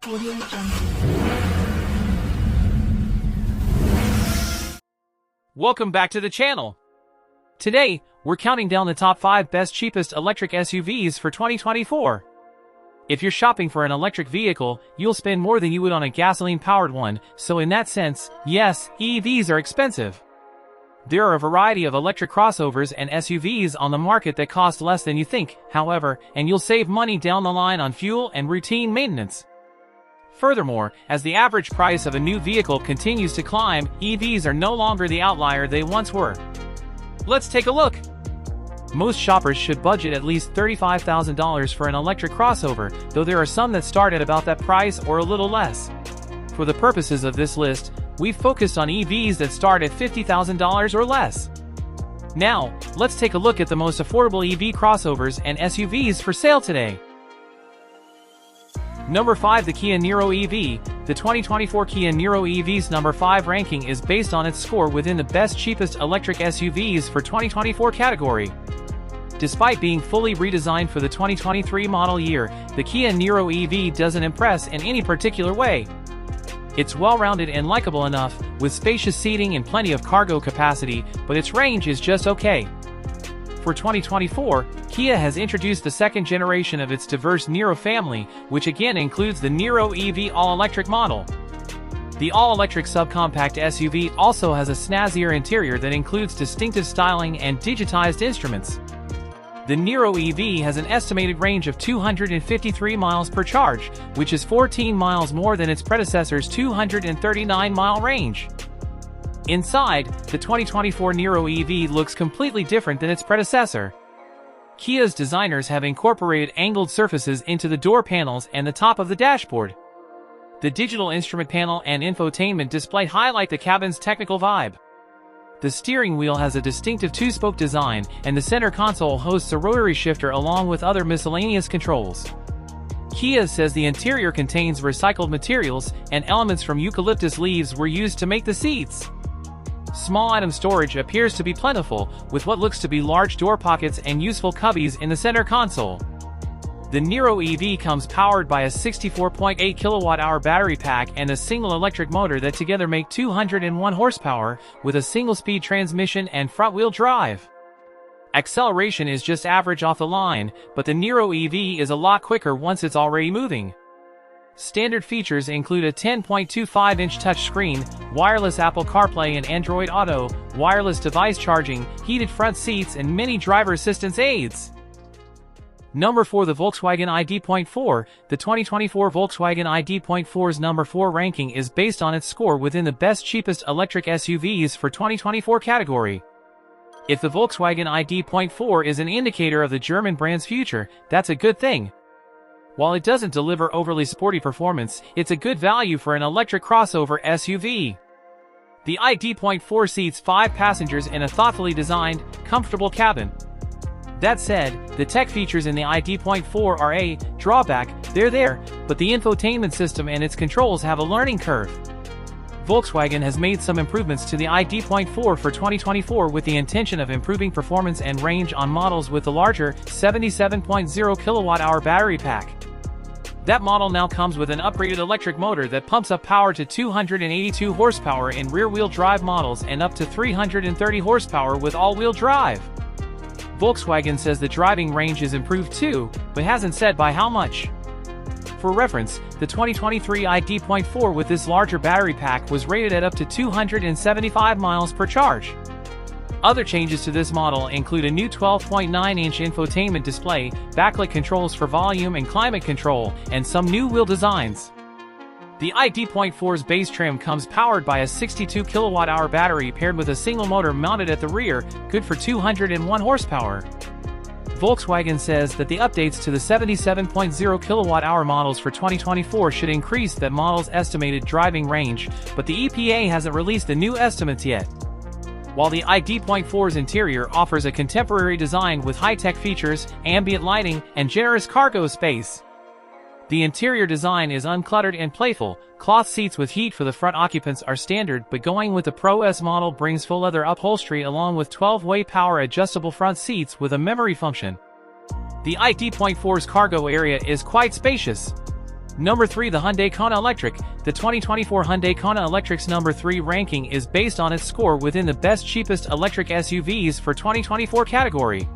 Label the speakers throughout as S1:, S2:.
S1: Audio Jungle.
S2: Welcome back to the channel. Today, we're counting down the top 5 best cheapest electric SUVs for 2024. If you're shopping for an electric vehicle, you'll spend more than you would on a gasoline-powered one, so in that sense, yes, EVs are expensive. There are a variety of electric crossovers and SUVs on the market that cost less than you think, however, and you'll save money down the line on fuel and routine maintenance. Furthermore, as the average price of a new vehicle continues to climb, EVs are no longer the outlier they once were. Let's take a look. Most shoppers should budget at least $35,000 for an electric crossover, though there are some that start at about that price or a little less. For the purposes of this list, we've focused on EVs that start at $50,000 or less. Now, let's take a look at the most affordable EV crossovers and SUVs for sale today. Number 5. The Kia Niro EV. The 2024 Kia Niro EV's number 5 ranking is based on its score within the best cheapest electric SUVs for 2024 category. Despite being fully redesigned for the 2023 model year, the Kia Niro EV doesn't impress in any particular way. It's well-rounded and likable enough, with spacious seating and plenty of cargo capacity, but its range is just okay. For 2024, Kia has introduced the second generation of its diverse Niro family, which again includes the Niro EV all-electric model. The all-electric subcompact SUV also has a snazzier interior that includes distinctive styling and digitized instruments. The Niro EV has an estimated range of 253 miles per charge, which is 14 miles more than its predecessor's 239-mile range. Inside, the 2024 Niro EV looks completely different than its predecessor. Kia's designers have incorporated angled surfaces into the door panels and the top of the dashboard. The digital instrument panel and infotainment display highlight the cabin's technical vibe. The steering wheel has a distinctive 2-spoke design, and the center console hosts a rotary shifter along with other miscellaneous controls. Kia says the interior contains recycled materials, and elements from eucalyptus leaves were used to make the seats. Small item storage appears to be plentiful, with what looks to be large door pockets and useful cubbies in the center console. The Niro EV comes powered by a 64.8 kWh battery pack and a single electric motor that together make 201 horsepower, with a single-speed transmission and front-wheel drive. Acceleration is just average off the line, but the Niro EV is a lot quicker once it's already moving. Standard features include a 10.25-inch touchscreen, wireless Apple CarPlay and Android Auto, wireless device charging, heated front seats, and many driver assistance aids. Number 4. The Volkswagen ID.4. The 2024 Volkswagen ID.4's number 4 ranking is based on its score within the best cheapest electric SUVs for 2024 category. If the Volkswagen ID.4 is an indicator of the German brand's future, that's a good thing. While it doesn't deliver overly sporty performance, it's a good value for an electric crossover SUV. The ID.4 seats 5 passengers in a thoughtfully designed, comfortable cabin. That said, the tech features in the ID.4 are a drawback. They're there, but the infotainment system and its controls have a learning curve. Volkswagen has made some improvements to the ID.4 for 2024 with the intention of improving performance and range on models with the larger 77.0 kWh battery pack. That model now comes with an upgraded electric motor that pumps up power to 282 horsepower in rear-wheel drive models and up to 330 horsepower with all-wheel drive. Volkswagen says the driving range is improved too, but hasn't said by how much. For reference, the 2023 ID.4 with this larger battery pack was rated at up to 275 miles per charge. Other changes to this model include a new 12.9-inch infotainment display, backlit controls for volume and climate control, and some new wheel designs. The ID.4's base trim comes powered by a 62 kWh battery paired with a single motor mounted at the rear, good for 201 horsepower. Volkswagen says that the updates to the 77.0 kWh models for 2024 should increase that model's estimated driving range, but the EPA hasn't released the new estimates yet. While the ID.4's interior offers a contemporary design with high-tech features, ambient lighting, and generous cargo space, the interior design is uncluttered and playful. Cloth seats with heat for the front occupants are standard, but going with the Pro S model brings full leather upholstery along with 12-way power adjustable front seats with a memory function. The ID.4's cargo area is quite spacious. Number 3. The Hyundai Kona Electric. The 2024 Hyundai Kona Electric's number 3 ranking is based on its score within the best cheapest electric SUVs for 2024 category.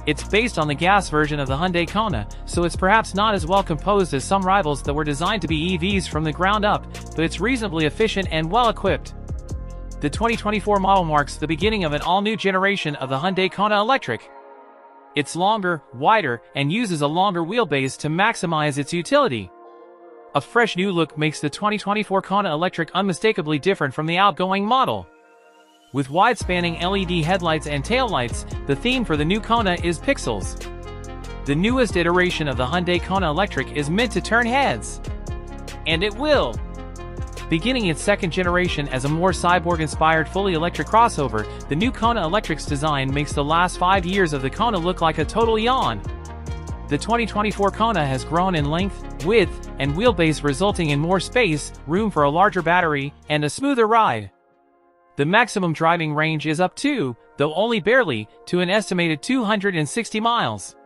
S2: It's based on the gas version of the Hyundai Kona, so it's perhaps not as well composed as some rivals that were designed to be EVs from the ground up, but it's reasonably efficient and well equipped. The 2024 model marks the beginning of an all-new generation of the Hyundai Kona Electric. It's longer, wider, and uses a longer wheelbase to maximize its utility. A fresh new look makes the 2024 Kona Electric unmistakably different from the outgoing model. With wide-spanning LED headlights and taillights, the theme for the new Kona is pixels. The newest iteration of the Hyundai Kona Electric is meant to turn heads. And it will! Beginning its second generation as a more cyborg-inspired fully electric crossover, the new Kona Electric's design makes the last 5 years of the Kona look like a total yawn. The 2024 Kona has grown in length, width, and wheelbase, resulting in more space, room for a larger battery, and a smoother ride. The maximum driving range is up to, though only barely, to an estimated 260 miles.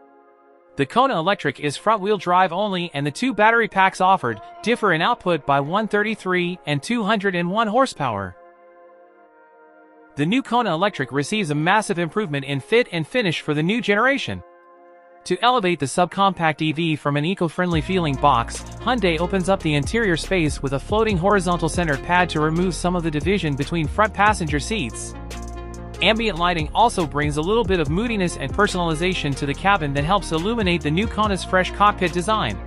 S2: The Kona Electric is front-wheel drive only, and the 2 battery packs offered differ in output by 133 and 201 horsepower. The new Kona Electric receives a massive improvement in fit and finish for the new generation. To elevate the subcompact EV from an eco-friendly feeling box, Hyundai opens up the interior space with a floating horizontal center pad to remove some of the division between front passenger seats. Ambient lighting also brings a little bit of moodiness and personalization to the cabin that helps illuminate the new Kona's fresh cockpit design.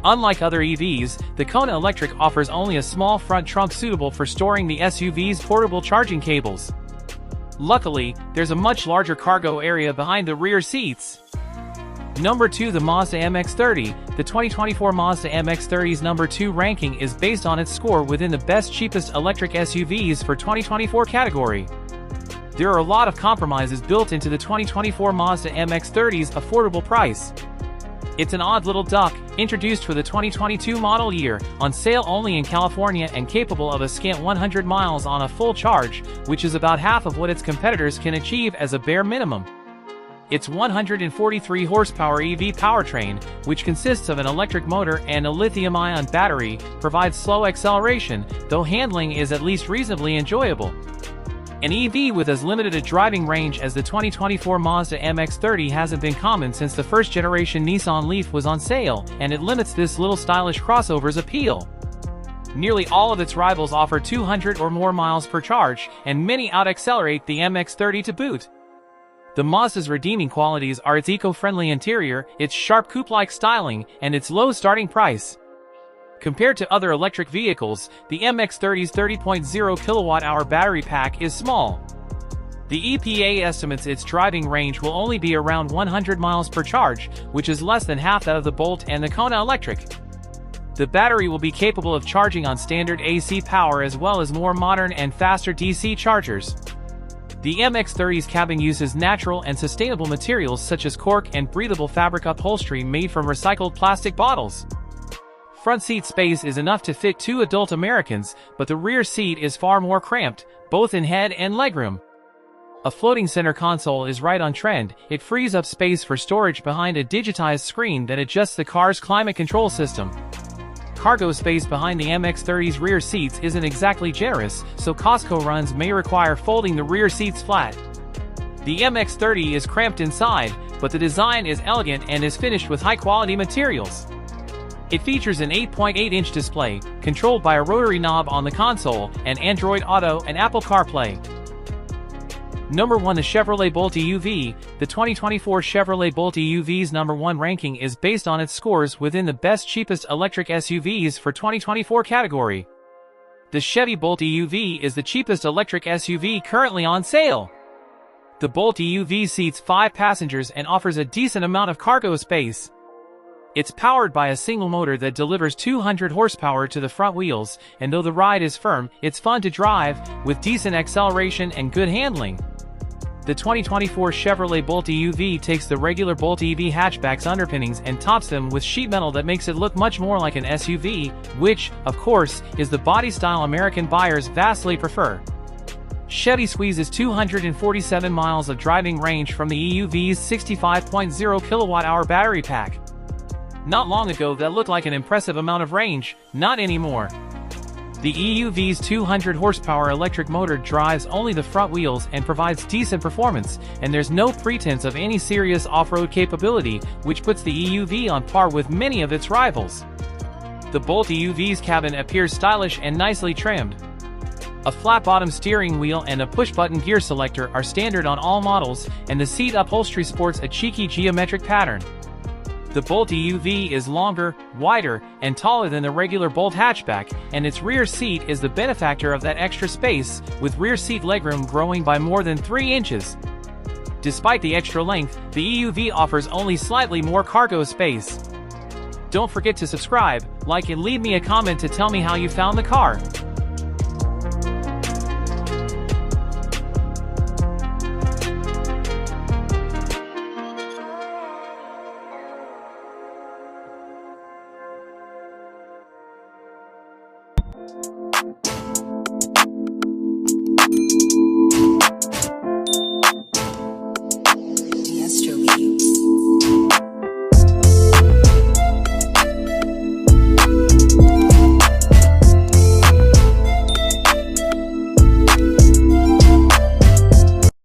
S2: Unlike other EVs, the Kona Electric offers only a small front trunk suitable for storing the SUV's portable charging cables. Luckily, there's a much larger cargo area behind the rear seats. Number 2. The Mazda MX-30. The 2024 Mazda MX-30's number 2 ranking is based on its score within the best cheapest electric SUVs for 2024 category. There are a lot of compromises built into the 2024 Mazda MX-30's affordable price. It's an odd little duck, introduced for the 2022 model year, on sale only in California and capable of a scant 100 miles on a full charge, which is about half of what its competitors can achieve as a bare minimum. Its 143 horsepower EV powertrain, which consists of an electric motor and a lithium-ion battery, provides slow acceleration, though handling is at least reasonably enjoyable. An EV with as limited a driving range as the 2024 Mazda MX-30 hasn't been common since the first-generation Nissan Leaf was on sale, and it limits this little stylish crossover's appeal. Nearly all of its rivals offer 200 or more miles per charge, and many out-accelerate the MX-30 to boot. The Mazda's redeeming qualities are its eco-friendly interior, its sharp coupe-like styling, and its low starting price. Compared to other electric vehicles, the MX-30's 30.0 kWh battery pack is small. The EPA estimates its driving range will only be around 100 miles per charge, which is less than half that of the Bolt and the Kona Electric. The battery will be capable of charging on standard AC power as well as more modern and faster DC chargers. The MX-30's cabin uses natural and sustainable materials such as cork and breathable fabric upholstery made from recycled plastic bottles. Front seat space is enough to fit 2 adult Americans, but the rear seat is far more cramped, both in head and legroom. A floating center console is right on trend. It frees up space for storage behind a digitized screen that adjusts the car's climate control system. Cargo space behind the MX-30's rear seats isn't exactly generous, so Costco runs may require folding the rear seats flat. The MX-30 is cramped inside, but the design is elegant and is finished with high-quality materials. It features an 8.8-inch display, controlled by a rotary knob on the console, and Android Auto and Apple CarPlay. Number 1. The Chevrolet Bolt EUV. The 2024 Chevrolet Bolt EUV's number 1 ranking is based on its scores within the best cheapest electric SUVs for 2024 category. The Chevy Bolt EUV is the cheapest electric SUV currently on sale. The Bolt EUV seats 5 passengers and offers a decent amount of cargo space. It's powered by a single motor that delivers 200 horsepower to the front wheels, and though the ride is firm, it's fun to drive, with decent acceleration and good handling. The 2024 Chevrolet Bolt EUV takes the regular Bolt EV hatchback's underpinnings and tops them with sheet metal that makes it look much more like an SUV, which, of course, is the body style American buyers vastly prefer. Chevy squeezes 247 miles of driving range from the EUV's 65.0 kWh battery pack. Not long ago that looked like an impressive amount of range, not anymore. The EUV's 200 horsepower electric motor drives only the front wheels and provides decent performance, and there's no pretense of any serious off-road capability, which puts the EUV on par with many of its rivals. The Bolt EUV's cabin appears stylish and nicely trimmed. A flat-bottom steering wheel and a push-button gear selector are standard on all models, and the seat upholstery sports a cheeky geometric pattern. The Bolt EUV is longer, wider, and taller than the regular Bolt hatchback, and its rear seat is the benefactor of that extra space, with rear seat legroom growing by more than 3 inches. Despite the extra length, the EUV offers only slightly more cargo space. Don't forget to subscribe, like, and leave me a comment to tell me how you found the car.